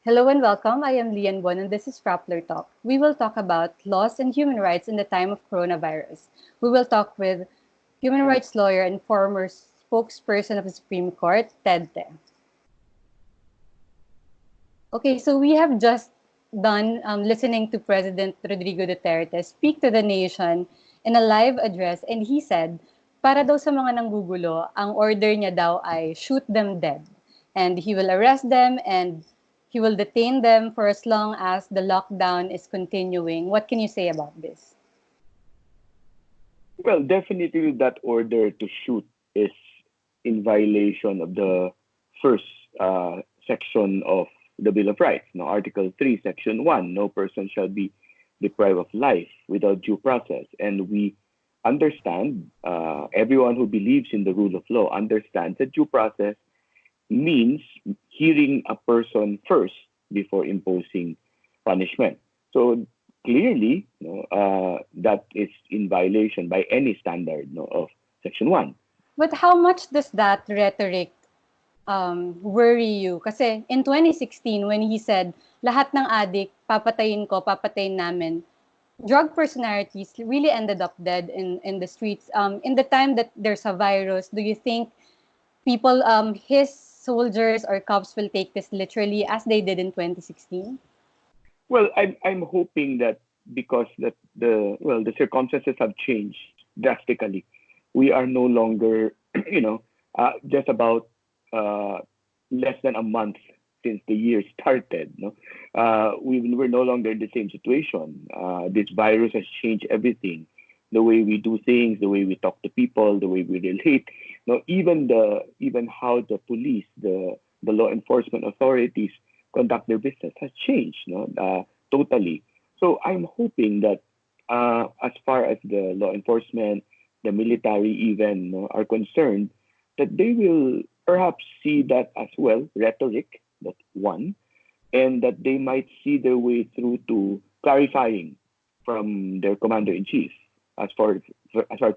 Hello and welcome. I am Lian Bon and this is Rappler Talk. We will talk about laws and human rights in the time of coronavirus. We will talk with human rights lawyer and former spokesperson of the Supreme Court, Ted Te. Okay, so we have just done listening to President Rodrigo Duterte speak to the nation in a live address, and he said, para daw sa mga nanggugulo, ang order niya daw ay shoot them dead. And he will arrest them and he will detain them for as long as the lockdown is continuing. What can you say about this? Well, definitely that order to shoot is in violation of the first section of the Bill of Rights. Now, Article 3, Section 1, no person shall be deprived of life without due process. And we understand, everyone who believes in the rule of law understands that due process means hearing a person first before imposing punishment. So clearly, that is in violation by any standard of Section 1. But how much does that rhetoric worry you? Kasi in 2016, when he said, lahat ng addict, papatayin ko, papatayin namin, drug personalities really ended up dead in the streets. In the time that there's a virus, do you think people, his soldiers or cops will take this literally as they did in 2016? Well, I'm hoping that because the circumstances have changed drastically. We are no longer, just about less than a month since the year started. We're no longer in the same situation. This virus has changed everything. The way we do things, the way we talk to people, the way we relate. Even how the police, the law enforcement authorities conduct their business has changed. Totally. So I'm hoping that as far as the law enforcement, the military even are concerned, that they will perhaps see that as well, rhetoric, that's one, and that they might see their way through to clarifying from their commander-in-chief as far as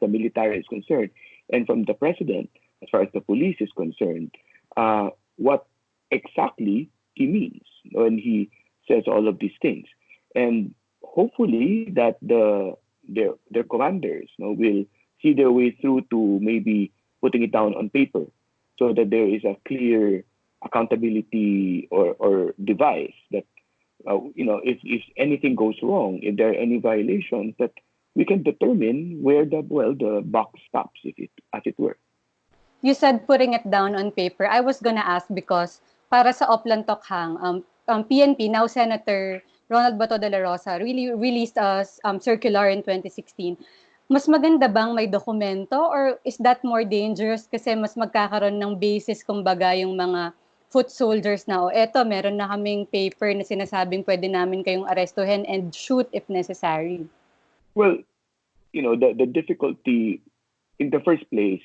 the military is concerned, and from the president as far as the police is concerned, what exactly he means when he says all of these things. And hopefully that their commanders will see their way through to maybe putting it down on paper so that there is a clear accountability or device that, if anything goes wrong, if there are any violations, that we can determine where the buck stops, as it were. You said putting it down on paper. I was gonna ask because para sa Oplan Tokhang, PNP, now Senator Ronald Bato de la Rosa, really released a circular in 2016. Mas maganda bang may dokumento or is that more dangerous kasi mas magkakaroon ng basis kumbaga yung mga foot soldiers na, eto, meron na kaming paper na sinasabing pwede namin kayong arestuhin and shoot if necessary? Well, the difficulty, in the first place,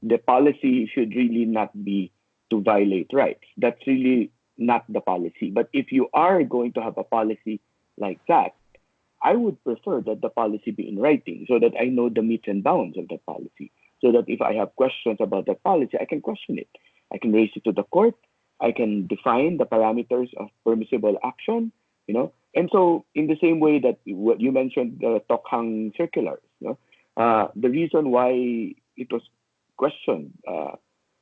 the policy should really not be to violate rights. That's really not the policy. But if you are going to have a policy like that, I would prefer that the policy be in writing so that I know the metes and bounds of that policy. So that if I have questions about that policy, I can question it. I can raise it to the court. I can define the parameters of permissible action, And so in the same way that what you mentioned, the Tokhang circulars, the reason why it was questioned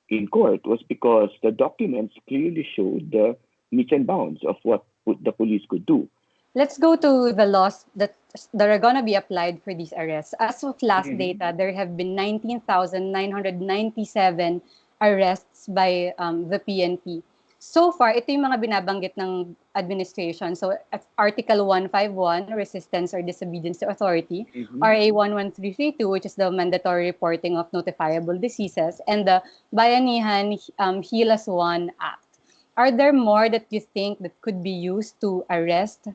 in court was because the documents clearly showed the metes and bounds of what the police could do. Let's go to the laws that are going to be applied for these arrests. As of last data, there have been 19,997 arrests by the PNP. So far, ito yung mga binabanggit ng administration. So, Article 151, Resistance or Disobedience to Authority, RA 11332, which is the mandatory reporting of notifiable diseases, and the Bayanihan Hilas 1 Act. Are there more that you think that could be used to arrest?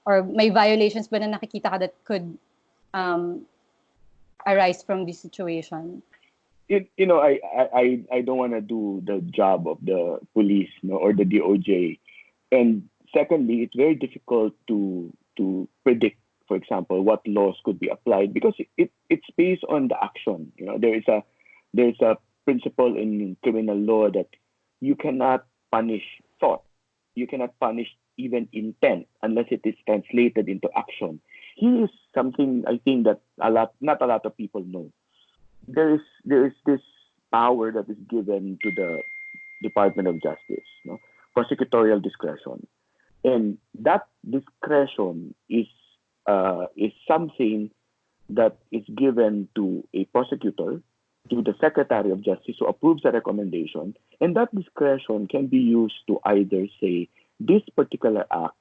Or may violations ba na nakikita ka that could arise from this situation? I don't want to do the job of the police or the DOJ. And secondly, it's very difficult to predict, for example, what laws could be applied because it's based on the action. There's a principle in criminal law that you cannot punish thought. You cannot punish even intent unless it is translated into action. Here is something I think that not a lot of people know. There is this power that is given to the Department of Justice, no? Prosecutorial discretion, and that discretion is something that is given to a prosecutor, to the Secretary of Justice who approves a recommendation, and that discretion can be used to either say this particular act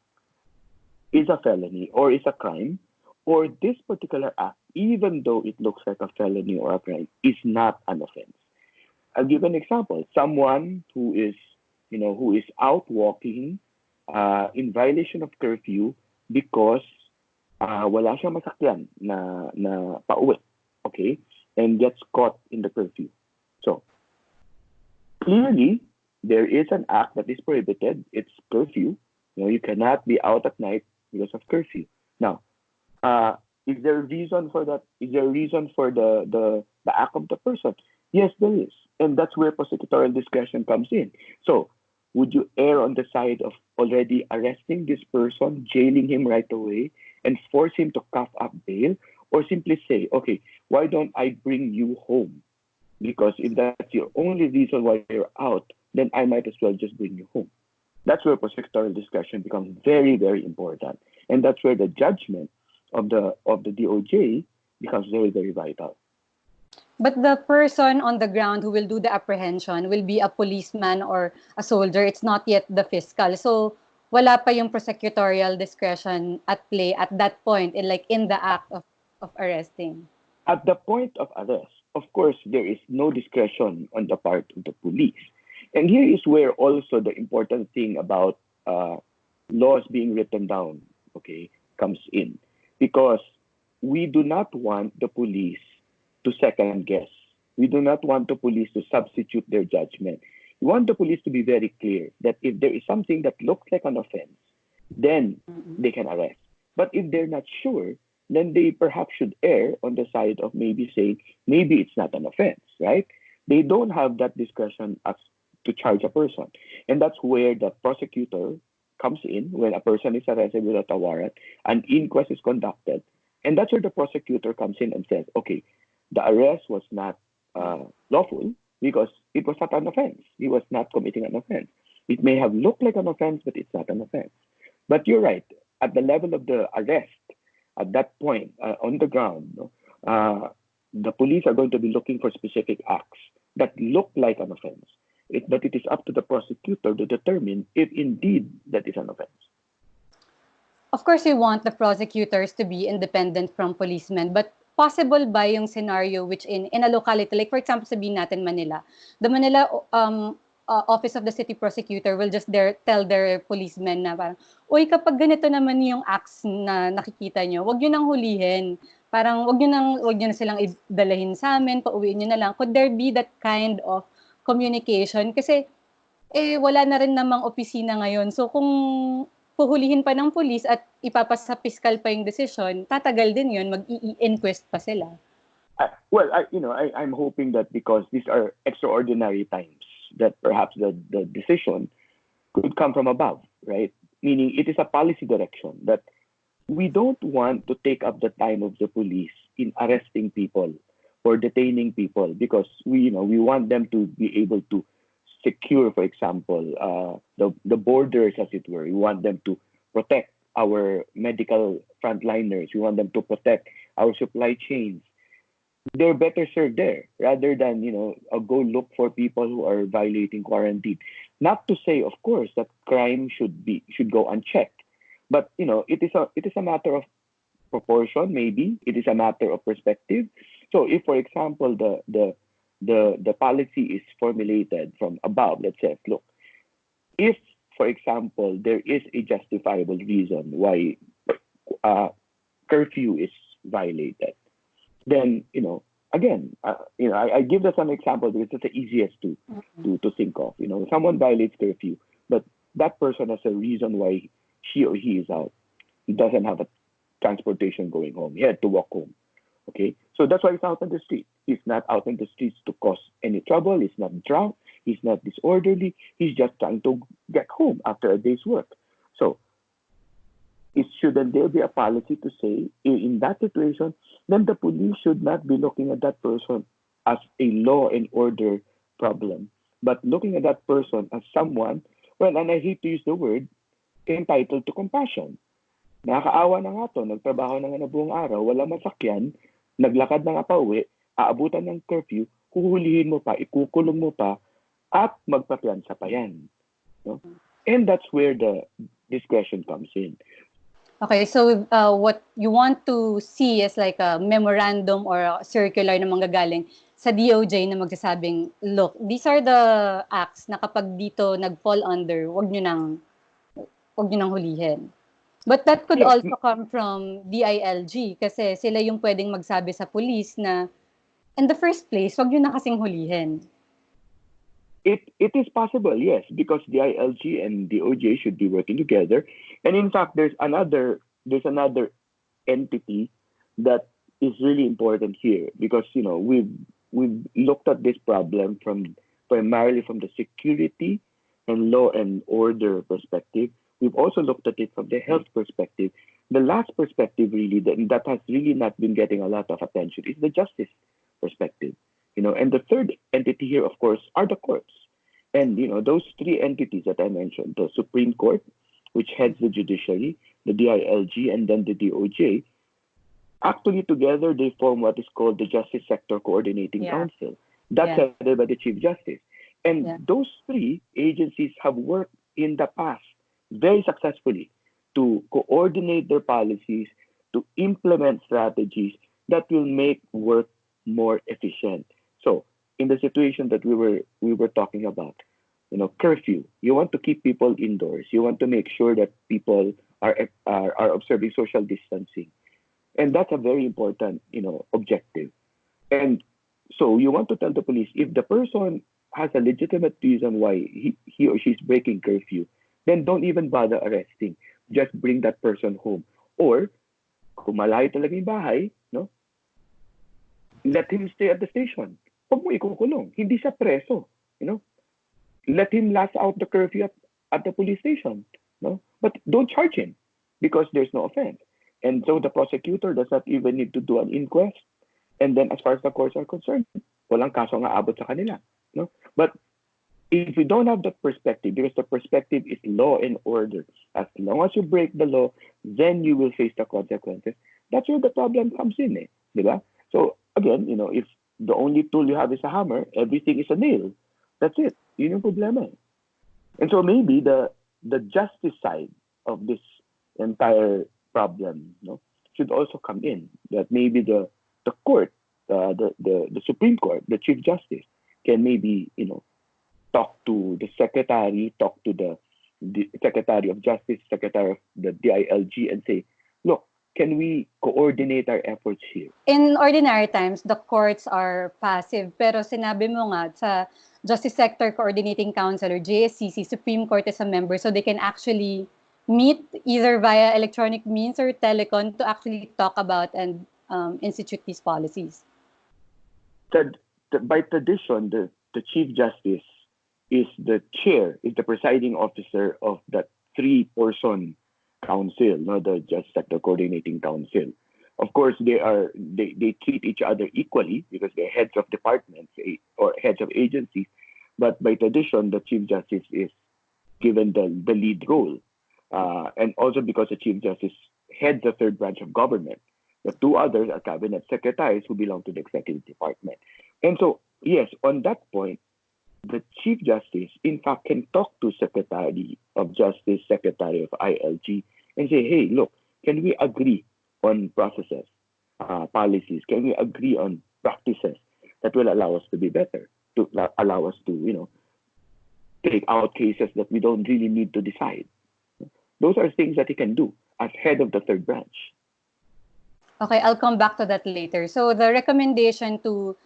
is a felony or is a crime, or this particular act, even though it looks like a felony or a crime, is not an offense. I'll give an example. Someone who is out walking in violation of curfew because wala siyang masakyan na pauwi, okay, and gets caught in the curfew. So clearly, there is an act that is prohibited. It's curfew. You cannot be out at night because of curfew. Now, is there a reason for that? Is there a reason for the act of the person? Yes, there is. And that's where prosecutorial discretion comes in. So, would you err on the side of already arresting this person, jailing him right away, and force him to cough up bail? Or simply say, okay, why don't I bring you home? Because if that's your only reason why you're out, then I might as well just bring you home. That's where prosecutorial discretion becomes very, very important. And that's where the judgment of the DOJ becomes very, very vital. But the person on the ground who will do the apprehension will be a policeman or a soldier. It's not yet the fiscal. So wala pa yung prosecutorial discretion at play at that point, in the act of arresting. At the point of arrest, of course, there is no discretion on the part of the police. And here is where also the important thing about laws being written down, okay, comes in. Because we do not want the police to second guess. We do not want the police to substitute their judgment. We want the police to be very clear that if there is something that looks like an offense, then they can arrest. But if they're not sure, then they perhaps should err on the side of maybe saying, maybe it's not an offense, right? They don't have that discretion as to charge a person. And that's where the prosecutor comes in when a person is arrested without a warrant, an inquest is conducted, and that's where the prosecutor comes in and says, okay, the arrest was not lawful because it was not an offense. He was not committing an offense. It may have looked like an offense, but it's not an offense. But you're right. At the level of the arrest, at that point, on the ground, the police are going to be looking for specific acts that look like an offense. But it is up to the prosecutor to determine if indeed that is an offense. Of course, we want the prosecutors to be independent from policemen, but possible ba yung scenario which in a locality, like for example, sabihin natin Manila, the Manila Office of the City Prosecutor will just tell their policemen na parang, uy, kapag ganito naman yung acts na nakikita nyo, wag nyo nang hulihin. Parang wag nyo na silang idalahin sa amin, pauwiin nyo na lang. Could there be that kind of communication? Kasi wala na rin namang opisina ngayon. So kung puhulihin pa ng police at ipapasa fiscal pa yung decision, tatagal din yun, mag-i-inquest pa sila. I'm hoping that because these are extraordinary times, that perhaps the decision could come from above, right? Meaning it is a policy direction that we don't want to take up the time of the police in arresting people or detaining people because we want them to be able to secure, for example, the borders, as it were. We want them to protect our medical frontliners. We want them to protect our supply chains. They're better served there rather than go look for people who are violating quarantine. Not to say, of course, that crime should go unchecked, but it is a matter of proportion. Maybe it is a matter of perspective. So, if, for example, the policy is formulated from above, let's say, look, if, for example, there is a justifiable reason why curfew is violated, then again, I give that some example because it's the easiest to think of. Someone violates curfew, but that person has a reason why she or he is out. He doesn't have a transportation going home. He had to walk home. Okay, so that's why he's out on the street. He's not out on the streets to cause any trouble. He's not drunk. He's not disorderly. He's just trying to get home after a day's work. So, shouldn't there be a policy to say, in that situation, then the police should not be looking at that person as a law and order problem, but looking at that person as someone, well, and I hate to use the word, entitled to compassion. Nakakaawa na nga to, nagtrabaho na nga na buong araw, wala masakyan, naglakad na nga pa uwi, aabutan ng curfew, huhulihin mo pa, ikukulong mo pa, at magpapiyansa pa yan. No? And that's where the discretion comes in. Okay, so what you want to see is like a memorandum or a circular na manggagaling sa DOJ na magsasabing, look, these are the acts na kapag dito nag-fall under, wag nyo nang hulihin. But that could also come from DILG kasi sila yung pwedeng magsabi sa police na in the first place, wag nyo na kasing hulihin. It is possible, yes, because the ILG and the OJ should be working together. And in fact, there's another entity that is really important here because we've looked at this problem primarily from the security and law and order perspective. We've also looked at it from the health perspective. The last perspective really that has really not been getting a lot of attention is the justice perspective. And the third entity here, of course, are the courts. And, those three entities that I mentioned, the Supreme Court, which heads the judiciary, the DILG, and then the DOJ, actually together they form what is called the Justice Sector Coordinating Council. That's headed by the Chief Justice. And those three agencies have worked in the past very successfully to coordinate their policies, to implement strategies that will make work more efficient. So, in the situation that we were talking about, curfew. You want to keep people indoors. You want to make sure that people are observing social distancing, and that's a very important objective. And so you want to tell the police if the person has a legitimate reason why he or she is breaking curfew, then don't even bother arresting. Just bring that person home. Or kung malayo talaga yung bahay, let him stay at the station. Huwag mo ikukulong. Hindi siya preso. Let him last out the curfew at the police station. But don't charge him because there's no offense. And so the prosecutor does not even need to do an inquest. And then as far as the courts are concerned, walang kaso nga abot sa kanila. But if we don't have that perspective, because the perspective is law and order, as long as you break the law, then you will face the consequences. That's where the problem comes in. Diba? So again, if the only tool you have is a hammer, everything is a nail. That's it. Yun yung problema. And so maybe the justice side of this entire problem should also come in. That maybe the court, the Supreme Court, the Chief Justice can maybe talk to the secretary, talk to the Secretary of Justice, Secretary of the DILG, and say, look, can we coordinate our efforts here? In ordinary times, the courts are passive. Pero sinabi mo nga sa Justice Sector Coordinating Council or JSCC, Supreme Court is a member, so they can actually meet either via electronic means or telecon to actually talk about and institute these policies. By tradition, the Chief Justice is the chair, is the presiding officer of that three-person council, the Justice Sector Coordinating Council. Of course, they treat each other equally because they're heads of departments or heads of agencies. But by tradition, the Chief Justice is given the lead role. And also because the Chief Justice heads the third branch of government. The two others are cabinet secretaries who belong to the executive department. And so, yes, on that point, the Chief Justice, in fact, can talk to Secretary of Justice, Secretary of ILG, and say, hey, look, can we agree on processes, policies? Can we agree on practices that will allow us to be better, to allow us to, take out cases that we don't really need to decide? Those are things that he can do as head of the third branch. Okay, I'll come back to that later. So the recommendation to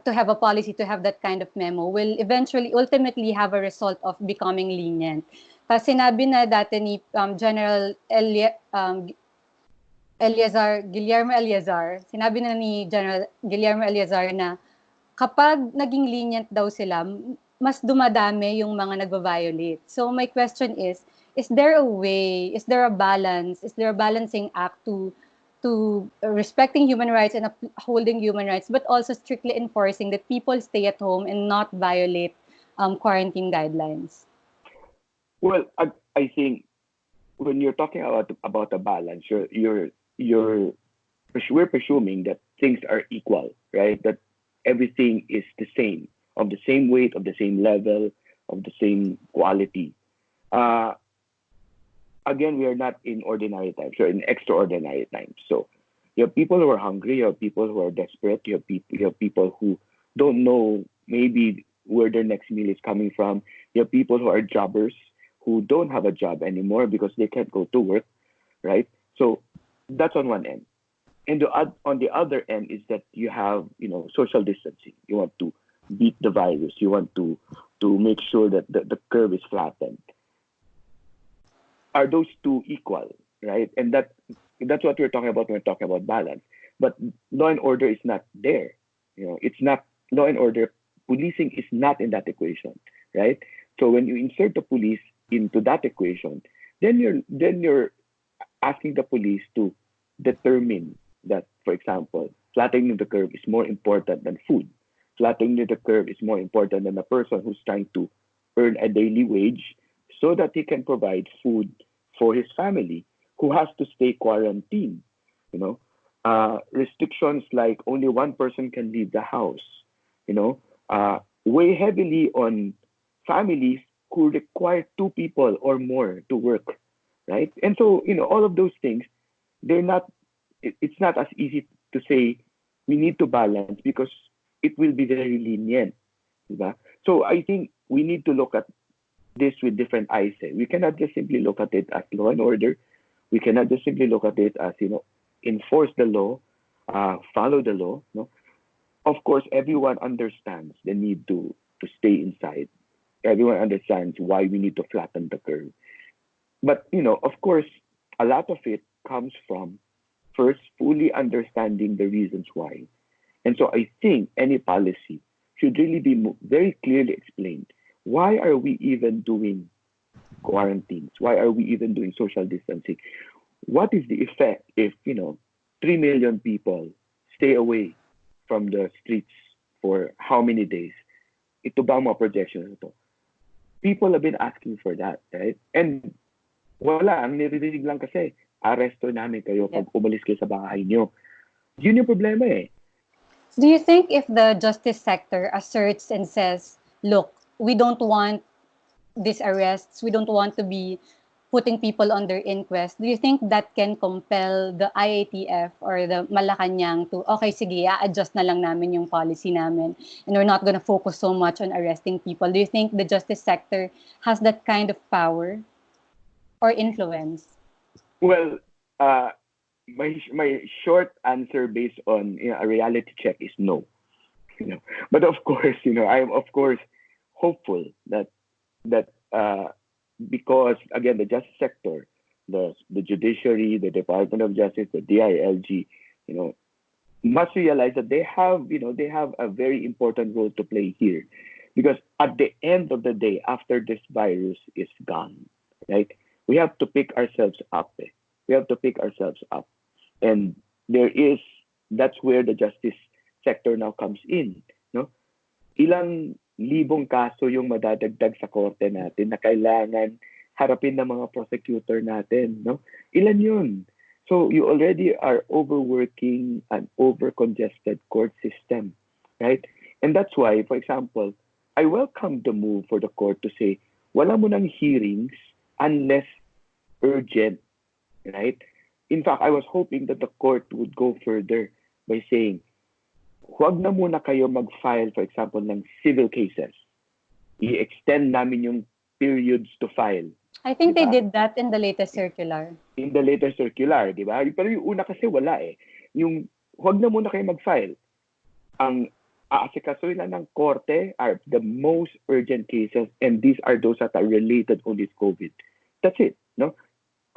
have a policy, to have that kind of memo, will ultimately have a result of becoming lenient. Kasi sinabi na dati ni General Guillermo Eleazar, sinabi na ni General Guillermo Eleazar na kapag naging lenient daw sila, mas dumadami yung mga nagva-violate. So my question is is there a way, is there a balance, is there a balancing act to respecting human rights and upholding human rights, but also strictly enforcing that people stay at home and not violate quarantine guidelines? Well, I think when you're talking about a balance, you're we're presuming that things are equal, right? That everything is the same, of the same weight, of the same level, of the same quality. Uh, Again, we are not in ordinary times, we're in extraordinary times. So you have people who are hungry, you have people who are desperate, you have people who don't know maybe where their next meal is coming from. You have people who are jobbers who don't have a job anymore because they can't go to work, right? So that's on one end. And on the other end is that you have, social distancing. You want to beat the virus. You want to make sure that the curve is flattened. Are those two equal, right? And that's what we're talking about when we're talking about balance. But law and order is not there. It's not law and order. Policing is not in that equation, right? So when you insert the police into that equation, then you're asking the police to determine that, for example, flattening the curve is more important than food. Flattening the curve is more important than a person who's trying to earn a daily wage so that he can provide food for his family who has to stay quarantined. You know, restrictions like only one person can leave the house. Weigh heavily on families who require two people or more to work, right? And so, all of those things, they're not. It's not as easy to say we need to balance because it will be very lenient, diba? So I think we need to look at this with different eyes. We cannot just simply look at it as law and order. We cannot just simply look at it as enforce the law, follow the law. No, of course, everyone understands the need to stay inside. Everyone understands why we need to flatten the curve. But of course, a lot of it comes from first fully understanding the reasons why. And so I think any policy should really be very clearly explained. Why are we even doing quarantines? Why are we even doing social distancing? What is the effect if 3 million people stay away from the streets for how many days? Ito ba ang mga projections ito? People have been asking for that, right? And wala, ang niririnig lang kasi, aresto namin kayo pag umalis kayo sa bahay nyo. Yun yung problema eh. Do you think if the justice sector asserts and says, look, we don't want these arrests, we don't want to be putting people under inquest, do you think that can compel the IATF or the Malacanang to, okay, sige, adjust na lang namin yung policy namin and we're not gonna focus so much on arresting people? Do you think the justice sector has that kind of power or influence? Well, my short answer based on a reality check is no. But of course, I am of course hopeful that because again the justice sector, the judiciary, the Department of Justice, the DILG, must realize that they have a very important role to play here, because at the end of the day, after this virus is gone, right, we have to pick ourselves up. We have to pick ourselves up, and that's where the justice sector now comes in. No, ilang libong kaso yung madadagdag sa korte natin na kailangan harapin ng mga prosecutor natin, no? Ilan yun? So you already are overworking an overcongested court system, right? And that's why, for example, I welcome the move for the court to say, wala mo ng hearings unless urgent, right? In fact, I was hoping that the court would go further by saying, huwag na muna kayo mag-file, for example, ng civil cases. I-extend namin yung periods to file. I think they did that in the latest circular. In the latest circular, di ba? Pero yung una kasi wala eh. Yung huwag na muna kayo mag-file. Ang aasikasuhin lang ng korte are the most urgent cases, and these are those that are related only to COVID. That's it, no?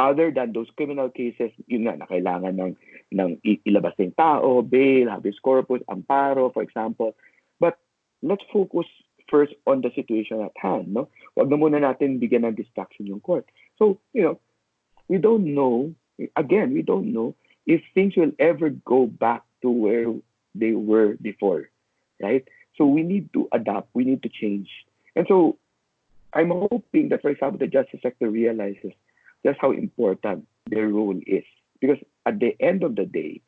Other than those criminal cases, yun nga, na kailangan ng ilabas ng tao, bail, habeas corpus, amparo, for example. But let's focus first on the situation at hand, no? Wag na muna natin bigyan ng distraction yung court. So, we don't know, again, we don't know if things will ever go back to where they were before, right? So we need to adapt, we need to change. And so I'm hoping that, for example, the justice sector realizes just how important their role is. Because at the end of the day,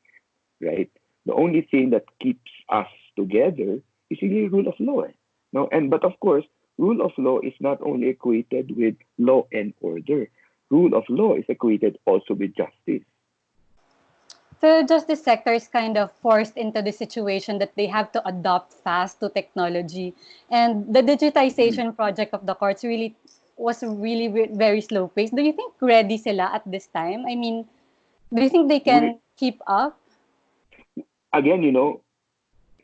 right, the only thing that keeps us together is really rule of law. No? But of course, rule of law is not only equated with law and order. Rule of law is equated also with justice. The justice sector is kind of forced into the situation that they have to adopt fast to technology. And the digitization project of the courts was really very slow paced. Do you think ready sila at this time? I mean, do you think they can keep up? Again,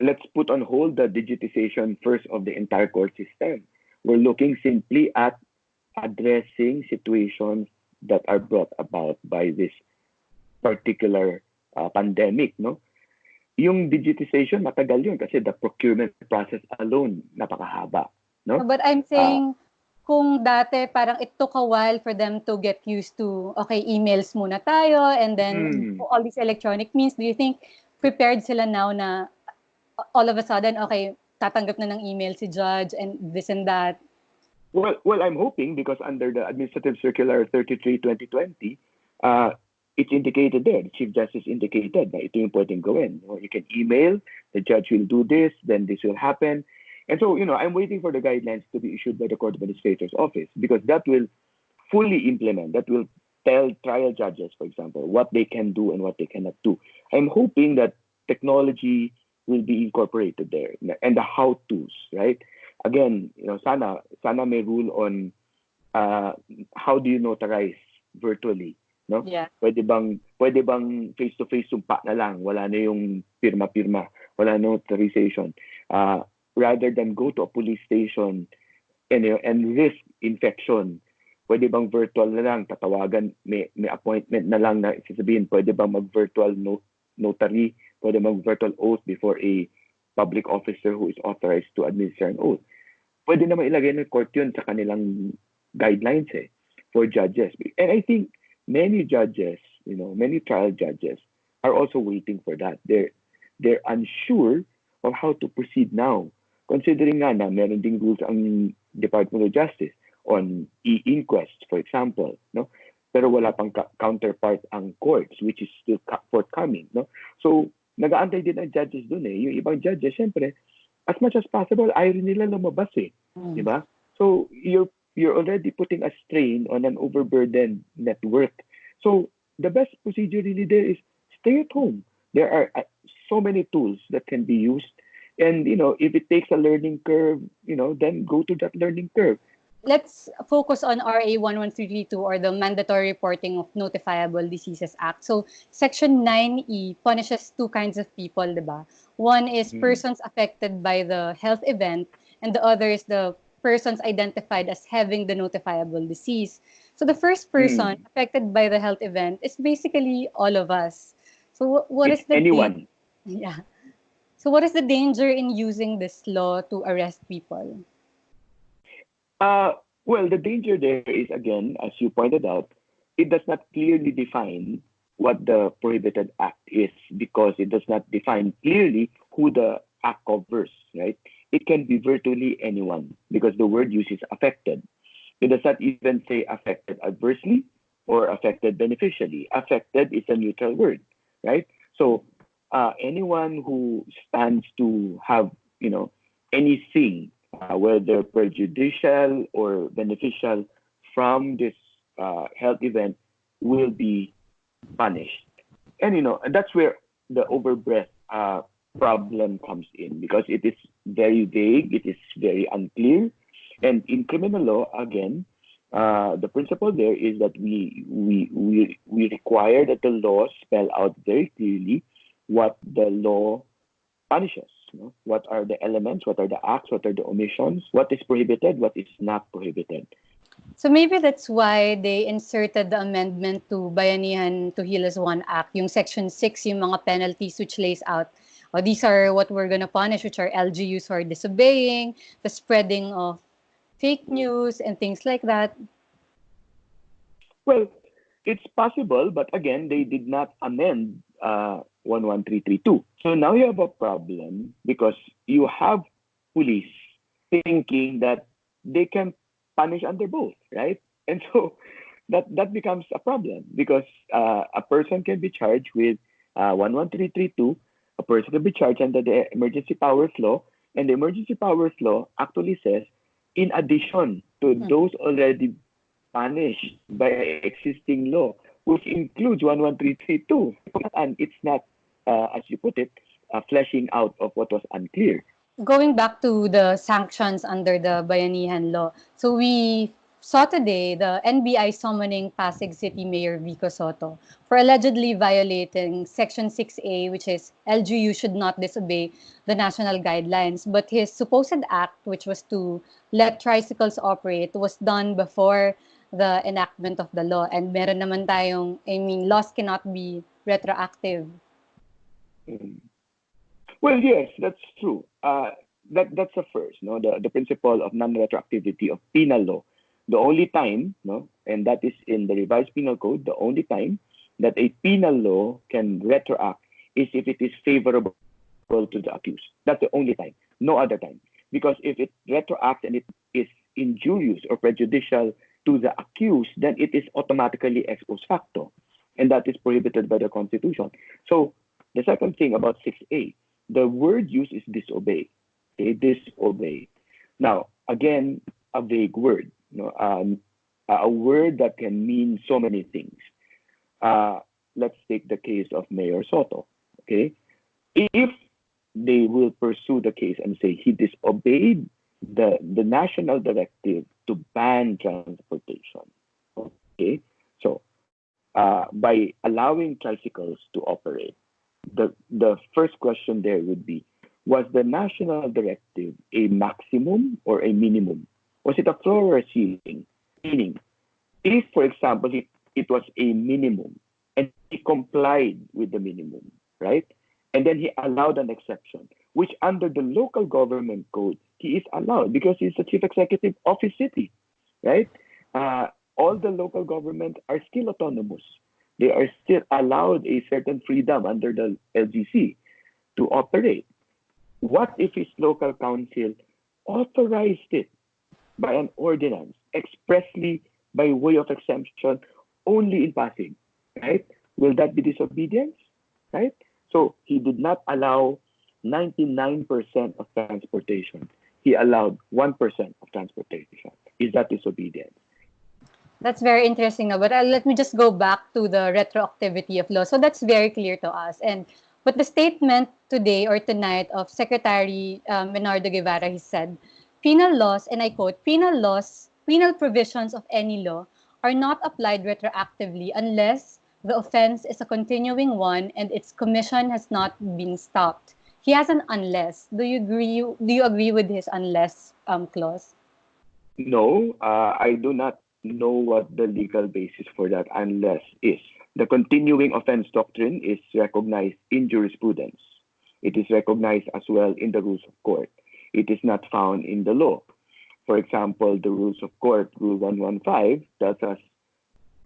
let's put on hold the digitization first of the entire court system. We're looking simply at addressing situations that are brought about by this particular pandemic, no? Yung digitization, matagal yun kasi the procurement process alone, napakahaba, no? But I'm saying, kung dati parang it took a while for them to get used to, okay, emails muna tayo, and then all these electronic means, do you think prepared sila now na all of a sudden, okay, tatanggap na ng email si judge and this and that? Well, I'm hoping because under the Administrative Circular 33/2020, it's indicated there. The Chief Justice indicated na ito yung pwedeng gawin. You can email, the judge will do this, then this will happen. And so, I'm waiting for the guidelines to be issued by the Court Administrator's Office because that will fully implement, that will tell trial judges, for example, what they can do and what they cannot do. I'm hoping that technology will be incorporated there and the how-tos, right? Again, sana may rule on how do you notarize virtually, no? Yeah. Pwede bang face-to-face sumpa na lang, wala na yung pirma-pirma, wala na notarization. Rather than go to a police station and risk infection, pwede bang virtual na lang, tatawagan, may appointment na lang na sasabihin, pwede bang mag-virtual notary, pwede mag-virtual oath before a public officer who is authorized to administer an oath. Pwede naman ilagay ng court yun sa kanilang guidelines for judges. And I think many judges, many trial judges are also waiting for that. They're unsure of how to proceed now. Considering nga na meron ding rules ang Department of Justice on e-inquest, for example, no? Pero wala pang counterpart ang courts, which is still forthcoming, no? So, nag-aantay din ang judges dun Yung ibang judges, syempre, as much as possible, ayaw rin nila lumabas di ba? So, you're already putting a strain on an overburdened network. So, the best procedure really there is stay at home. There are so many tools that can be used. And, if it takes a learning curve, then go to that learning curve. Let's focus on RA 11332 or the Mandatory Reporting of Notifiable Diseases Act. So, Section 9E punishes two kinds of people, diba? One is persons affected by the health event, and the other is the persons identified as having the notifiable disease. So, the first person affected by the health event is basically all of us. So, what is the anyone? Yeah. So, what is the danger in using this law to arrest people? Well, the danger there is, again, as you pointed out, it does not clearly define what the prohibited act is because it does not define clearly who the act covers, right? It can be virtually anyone because the word used is affected. It does not even say affected adversely or affected beneficially. Affected is a neutral word, right? So anyone who stands to have, anything, whether prejudicial or beneficial from this health event will be punished. And, that's where the overbreadth problem comes in because it is very vague, it is very unclear. And in criminal law, again, the principle there is that we require that the law spell out very clearly what the law punishes. What are the elements, what are the acts, what are the omissions, what is prohibited, what is not prohibited. So maybe that's why they inserted the amendment to Bayanihan to Heal as One Act, yung Section 6, yung mga penalties which lays out these are what we're going to punish, which are LGUs who are disobeying, the spreading of fake news and things like that. Well, it's possible, but again, they did not amend 11332. So now you have a problem because you have police thinking that they can punish under both, right? And so that becomes a problem because a person can be charged with 11332, a person can be charged under the emergency powers law, and the emergency powers law actually says, in addition to those already punished by existing law, which includes 11332. And it's not, as you put it, fleshing out of what was unclear. Going back to the sanctions under the Bayanihan law, so we saw today the NBI summoning Pasig City Mayor Vico Soto for allegedly violating Section 6A, which is LGU should not disobey the national guidelines. But his supposed act, which was to let tricycles operate, was done before the enactment of the law. And meron naman tayong, laws cannot be retroactive. Mm. Well, yes, that's true. That's the first, no, the principle of non-retroactivity of penal law. The only time, no, and that is in the revised penal code, the only time that a penal law can retroact is if it is favorable to the accused. That's the only time, no other time. Because if it retroacts and it is injurious or prejudicial to the accused, then it is automatically ex post facto, and that is prohibited by the Constitution. So the second thing about 6A, the word used is disobey. Okay, disobey. Now, again, a vague word, a word that can mean so many things. Let's take the case of Mayor Soto. Okay, if they will pursue the case and say he disobeyed the national directive to ban transportation. Okay, so by allowing tricycles to operate, the first question there would be, was the national directive a maximum or a minimum? Was it a floor or a ceiling? Meaning, if, for example, it was a minimum and he complied with the minimum, right? And then he allowed an exception, which under the local government code, he is allowed because he's the chief executive of his city, right? All the local governments are still autonomous. They are still allowed a certain freedom under the LGC to operate. What if his local council authorized it by an ordinance expressly by way of exemption only in passing, right? Will that be disobedience, right? So he did not allow 99% of transportation. He allowed 1% of transportation. Is that disobedience? That's very interesting. But let me just go back to the retroactivity of law. So that's very clear to us. And but the statement today or tonight of Secretary Menardo Guevara, he said, penal laws, and I quote, penal provisions of any law are not applied retroactively unless the offense is a continuing one and its commission has not been stopped. He has an unless. Do you agree? Do you agree with his unless clause? No, I do not know what the legal basis for that unless is. The continuing offense doctrine is recognized in jurisprudence. It is recognized as well in the rules of court. It is not found in the law. For example, the rules of court, Rule 115, tells us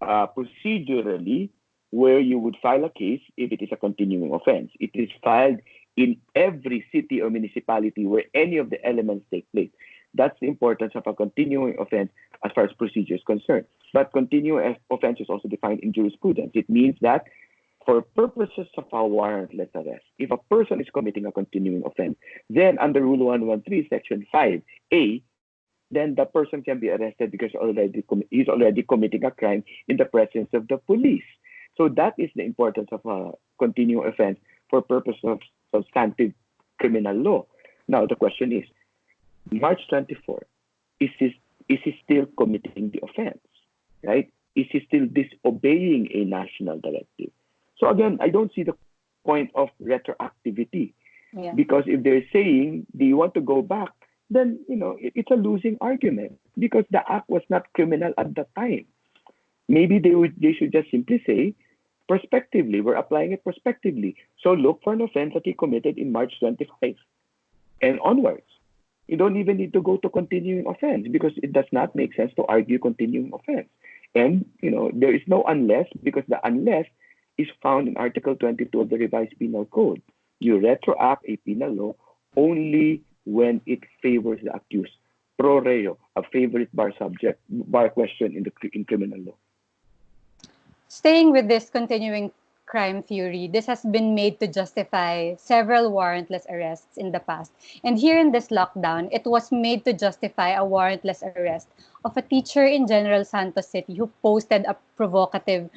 procedurally where you would file a case if it is a continuing offense. It is filed in every city or municipality where any of the elements take place. That's the importance of a continuing offense as far as procedure is concerned. But continuing offense is also defined in jurisprudence. It means that for purposes of a warrantless arrest, if a person is committing a continuing offense, then under Rule 113, Section 5A, then the person can be arrested because he's already committing a crime in the presence of the police. So that is the importance of a continuing offense for purposes of substantive criminal law. Now, the question is, March 24, is he still committing the offense, right? Is he still disobeying a national directive? So again, I don't see the point of retroactivity. Yeah. Because if they're saying, do you want to go back? Then, it's a losing argument because the act was not criminal at the time. Maybe they should just simply say, prospectively. We're applying it prospectively. So look for an offense that he committed in March 25 and onwards. You don't even need to go to continuing offense because it does not make sense to argue continuing offense. And, there is no unless because the unless is found in Article 22 of the Revised Penal Code. You retroact a penal law only when it favors the accused. Pro reo, a favorite bar question in criminal law. Staying with this continuing crime theory, this has been made to justify several warrantless arrests in the past. And here in this lockdown, it was made to justify a warrantless arrest of a teacher in General Santos City who posted a provocative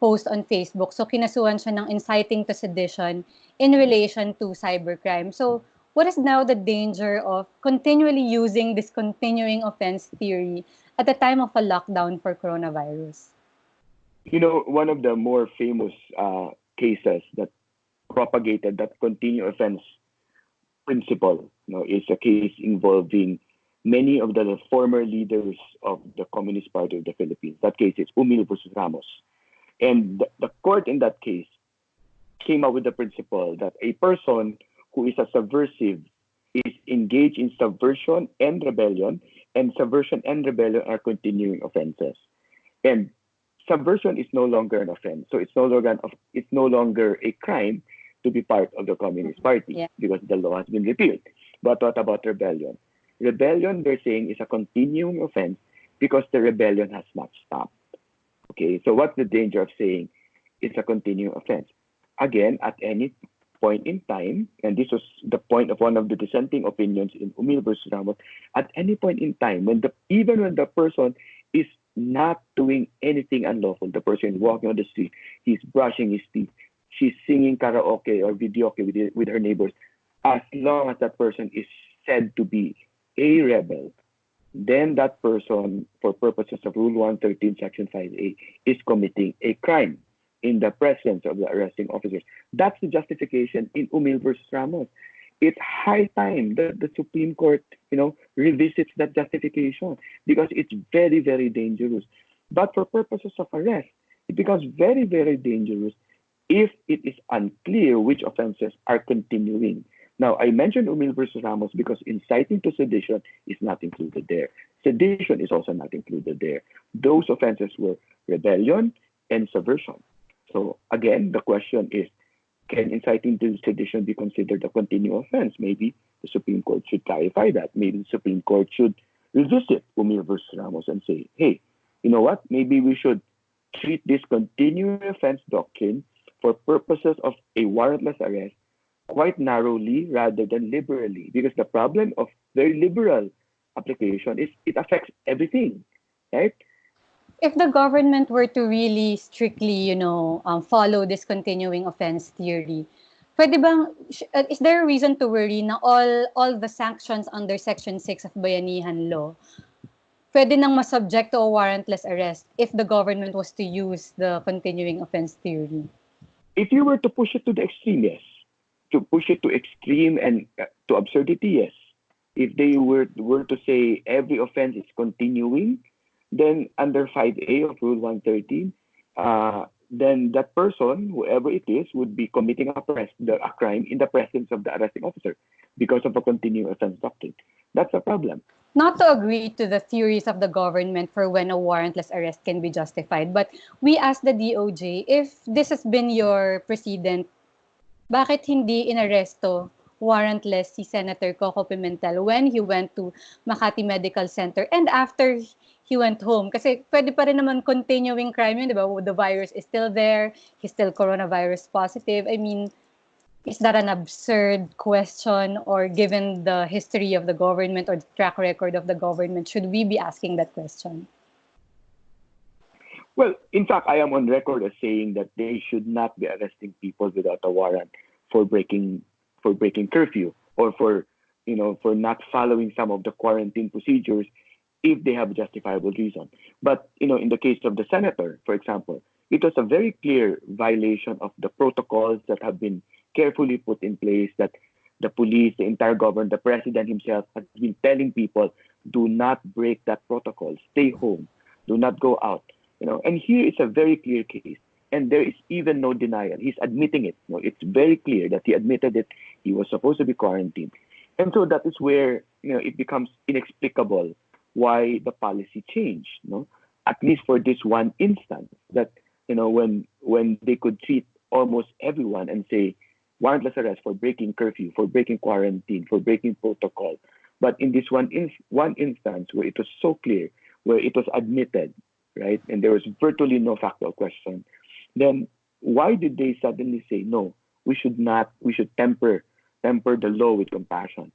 post on Facebook. So kinasuhan siya ng inciting to sedition in relation to cybercrime. So what is now the danger of continually using this continuing offense theory at the time of a lockdown for coronavirus? One of the more famous cases that propagated that continuing offense principle, is a case involving many of the former leaders of the Communist Party of the Philippines. That case is Umil versus Ramos. And the court in that case came up with the principle that a person who is a subversive is engaged in subversion and rebellion and rebellion are continuing offenses. And subversion is no longer an offense. So it's no longer a crime to be part of the Communist Party because the law has been repealed. But what about rebellion? Rebellion, they're saying, is a continuing offense because the rebellion has not stopped. Okay, so what's the danger of saying it's a continuing offense? Again, at any point in time, and this was the point of one of the dissenting opinions in Umil versus Ramos, at any point in time, even when the person is not doing anything unlawful, the person is walking on the street, he's brushing his teeth, she's singing karaoke or videoke with her neighbors, as long as that person is said to be a rebel, then that person, for purposes of Rule 113, Section 5A, is committing a crime in the presence of the arresting officers. That's the justification in Umil versus Ramos. It's high time that the Supreme Court, revisits that justification because it's very, very dangerous. But for purposes of arrest, it becomes very, very dangerous if it is unclear which offenses are continuing. Now, I mentioned Umil versus Ramos because inciting to sedition is not included there. Sedition is also not included there. Those offenses were rebellion and subversion. So again, the question is, can inciting to sedition be considered a continuing offense? Maybe the Supreme Court should clarify that. Maybe the Supreme Court should revisit Umil versus Ramos and say, hey, you know what? Maybe we should treat this continuing offense doctrine for purposes of a warrantless arrest quite narrowly rather than liberally. Because the problem of very liberal application is it affects everything, right? If the government were to really strictly, follow this continuing offense theory, is there a reason to worry na all the sanctions under Section 6 of Bayanihan Law pwede nang masubject to a warrantless arrest if the government was to use the continuing offense theory? If you were to push it to the extreme, yes. To push it to extreme and to absurdity, yes. If they were to say every offense is continuing, then under 5A of Rule 113, then that person, whoever it is, would be committing a crime in the presence of the arresting officer because of a continuing offense doctrine. That's a problem. Not to agree to the theories of the government for when a warrantless arrest can be justified, but we asked the DOJ, if this has been your precedent, bakit hindi inaresto warrantless si Senator Coco Pimentel when he went to Makati Medical Center and after he went home? Kasi pwede pa rin naman continuing crime yun, di ba? The virus is still there, he's still coronavirus positive. I mean, is that an absurd question, or given the history of the government or the track record of the government, should we be asking that question? Well, in fact, I am on record as saying that they should not be arresting people without a warrant for breaking curfew or for not following some of the quarantine procedures if they have a justifiable reason. But in the case of the senator, for example, it was a very clear violation of the protocols that have been carefully put in place, that the police, the entire government, the president himself has been telling people, do not break that protocol, stay home, do not go out. And here is a very clear case. And there is even no denial. He's admitting it. It's very clear that he admitted it. He was supposed to be quarantined. And so that is where it becomes inexplicable why the policy changed. At least for this one instance, that when they could treat almost everyone and say warrantless arrest for breaking curfew, for breaking quarantine, for breaking protocol. But in this one instance where it was so clear, where it was admitted, right, and there was virtually no factual question, then why did they suddenly say no? We should not. We should temper the law with compassion.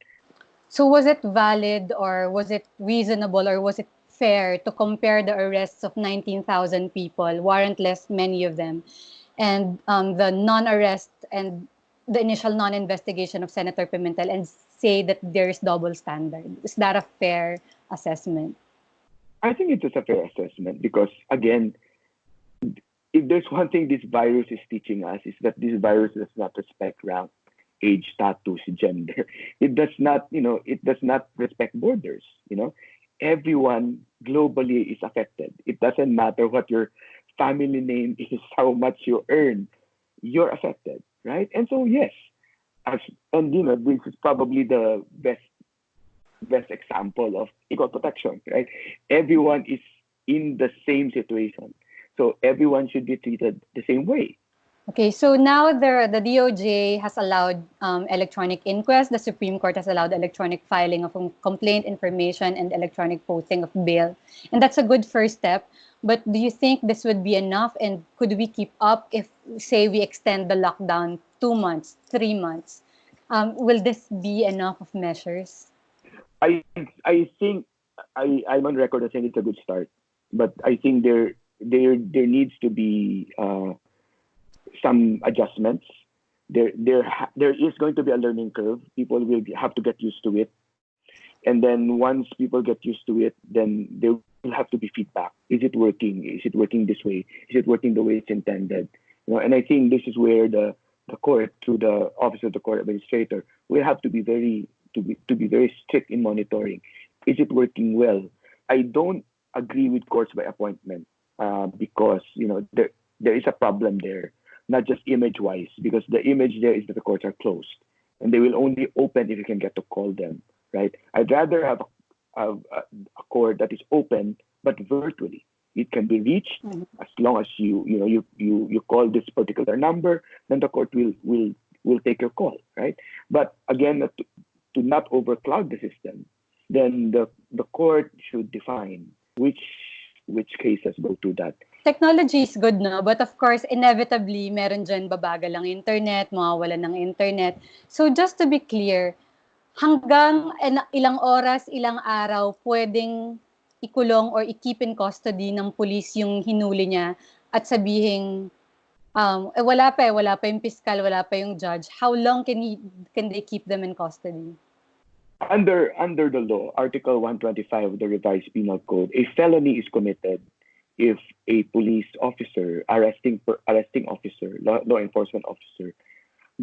So was it valid, or was it reasonable, or was it fair to compare the arrests of 19,000 people, warrantless, many of them, and the non-arrest and the initial non-investigation of Senator Pimentel, and say that there is double standard? Is that a fair assessment? I think it is a fair assessment because, again, if there's one thing this virus is teaching us, is that this virus does not respect rank, age, status, gender. It does not, it does not respect borders. Everyone globally is affected. It doesn't matter what your family name is, how much you earn, you're affected, right? And so yes, and this is probably the best example of equal protection, right? Everyone is in the same situation. So everyone should be treated the same way. Okay, so now the DOJ has allowed electronic inquest. The Supreme Court has allowed electronic filing of complaint information and electronic posting of bail. And that's a good first step. But do you think this would be enough? And could we keep up if, say, we extend the lockdown 2 months, 3 months? Will this be enough of measures? I think I'm on record as saying it's a good start, but I think there needs to be some adjustments. There is going to be a learning curve. People will have to get used to it, and then once people get used to it, then there will have to be feedback. Is it working? Is it working this way? Is it working the way it's intended? And I think this is where the court, through the Office of the Court Administrator, will have to be very strict in monitoring. Is it working well? I don't agree with courts by appointment because there is a problem there, not just image-wise, because the image there is that the courts are closed and they will only open if you can get to call them, right? I'd rather have a court that is open but virtually. It can be reached as long as you call this particular number, then the court will take your call, right? But again, to not overcloud the system, then the court should define which cases go to that. Technology is good, no? But of course, inevitably, meron dyan babagal ang internet, mawawalan ng internet. So just to be clear, hanggang ilang oras, ilang araw, pwedeng ikulong or i-keep in custody ng police yung hinuli niya at sabihing, wala pa yung piskal, wala pa yung judge. How long can they keep them in custody? Under the law, Article 125 of the Revised Penal Code, a felony is committed if a police officer, arresting officer, law enforcement officer,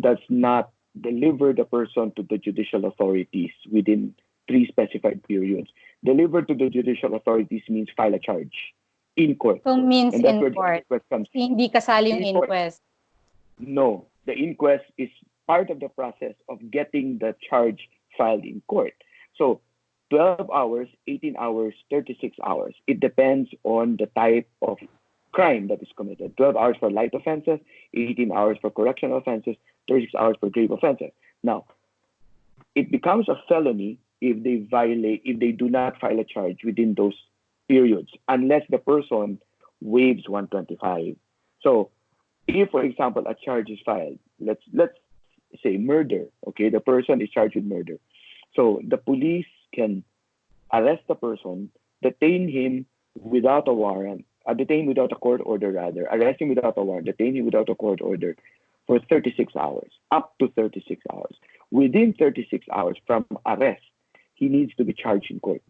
does not deliver the person to the judicial authorities within 3 specified periods. Deliver to the judicial authorities means file a charge in court. So means and that's in where court. The inquest comes. Hindi kasali yung In court. inquest. No, the inquest is part of the process of getting the charge filed in court. So 12 hours, 18 hours, 36 hours. It depends on the type of crime that is committed. 12 hours for light offenses, 18 hours for correctional offenses, 36 hours for grave offenses. Now, it becomes a felony if they do not file a charge within those periods, unless the person waives 125. So, if, for example, a charge is filed, let's say murder, okay, the person is charged with murder. So, the police can arrest the person, detain him without a warrant, detain without a court order rather, arrest him without a warrant, detain him without a court order for 36 hours, up to 36 hours. Within 36 hours from arrest, he needs to be charged in court,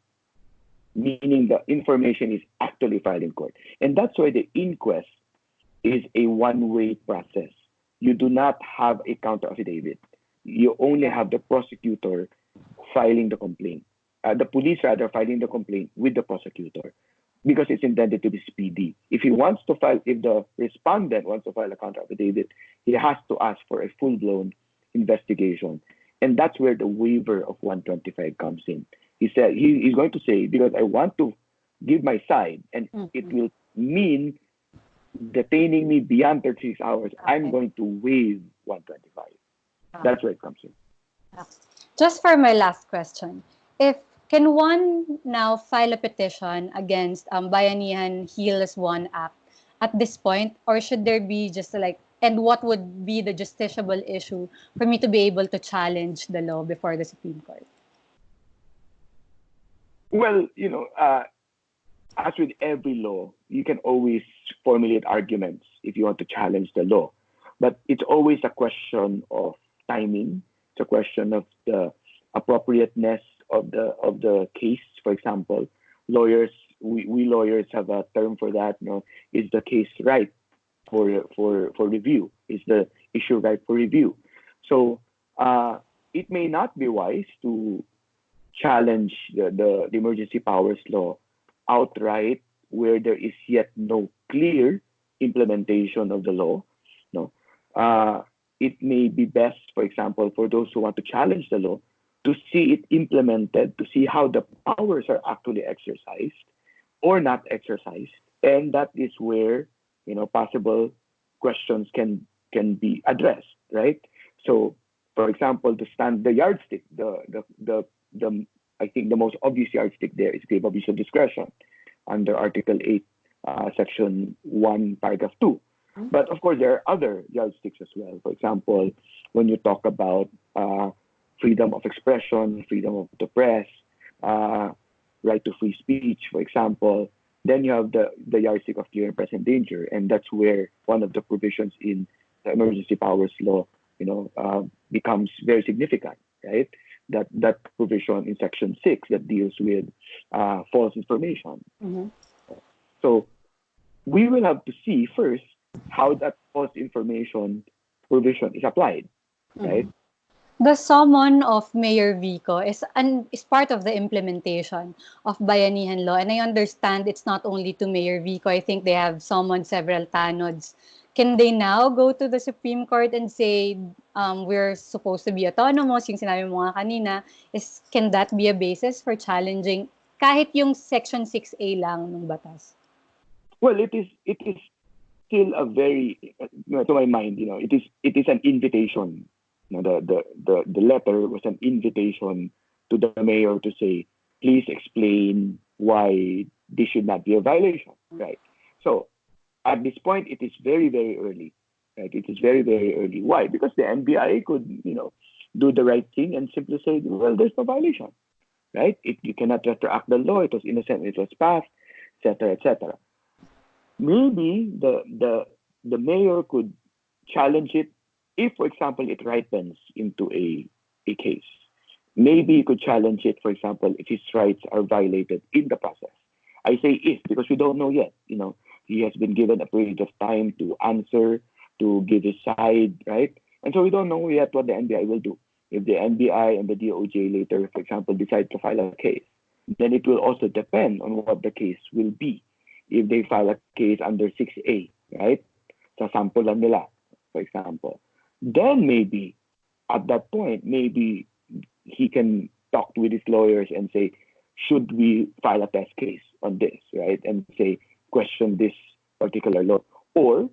meaning the information is actually filed in court. And that's why the inquest is a one-way process. You do not have a counter affidavit. You only have the prosecutor filing the complaint. The police rather filing the complaint with the prosecutor. because it's intended to be speedy. If the respondent wants to file a counter affidavit, he has to ask for a full-blown investigation. And that's where the waiver of 125 comes in. He said he's going to say, because I want to give my side, and it will mean detaining me beyond 36 hours, I'm going to waive 125. That's where it comes in. Just for my last question, can one now file a petition against Bayanihan Heals One Act at this point, or should there be just and what would be the justiciable issue for me to be able to challenge the law before the Supreme Court? Well, as with every law, you can always formulate arguments if you want to challenge the law. But it's always a question of timing. It's a question of the appropriateness of the case. For example, we lawyers have a term for that. Is the case right for review? Is the issue right for review? So it may not be wise to challenge the emergency powers law outright where there is yet no clear implementation of the law. It may be best, for example, for those who want to challenge the law, to see it implemented, to see how the powers are actually exercised or not exercised. And that is where, possible questions can be addressed, right? So, for example, the yardstick, I think the most obvious yardstick there is grave abuse of discretion under Article 8, Section 1, Paragraph 2. But of course, there are other yardsticks as well. For example, when you talk about freedom of expression, freedom of the press, right to free speech, for example, then you have the yardstick of clear and present danger. And that's where one of the provisions in the emergency powers law, becomes very significant, right? That provision in Section 6 that deals with false information. So we will have to see first how that false information provision is applied, right? The summon of Mayor Vico is part of the implementation of Bayanihan law, and I understand it's not only to Mayor Vico. I think they have summoned several tanods. Can they now go to the Supreme Court and say we're supposed to be autonomous? Yung sinabi mo nga kanina, can that be a basis for challenging kahit yung Section 6A lang ng batas? Well, it is still a very, to my mind, it is an invitation. The letter was an invitation to the mayor to say, please explain why this should not be a violation, right? So at this point, it is very, very early, right? It is very, very early. Why? Because the NBI could, do the right thing and simply say, well, there's no violation, right? You cannot retroact the law. It was innocent. It was passed, etc., etc. Maybe the mayor could challenge it if, for example, it ripens into a case. Maybe you could challenge it, for example, if his rights are violated in the process. I say if because we don't know yet. He has been given a period of time to answer, to give his side, right? And so we don't know yet what the NBI will do. If the NBI and the DOJ later, for example, decide to file a case, then it will also depend on what the case will be. If they file a case under 6A, right? Sa sample lang nila, for example. Then maybe, at that point, maybe he can talk with his lawyers and say, should we file a test case on this, right? And say, question this particular law. Or,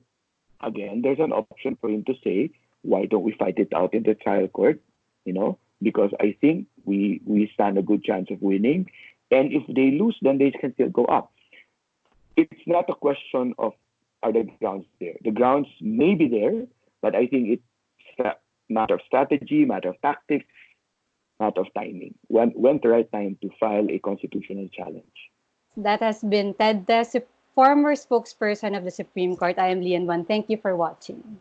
again, there's an option for him to say, why don't we fight it out in the trial court? Because I think we stand a good chance of winning. And if they lose, then they can still go up. It's not a question of are the grounds there. The grounds may be there, but I think it's a matter of strategy, matter of tactics, matter of timing. When the right time to file a constitutional challenge. That has been Ted Des, former spokesperson of the Supreme Court. I am Lian Wan. Thank you for watching.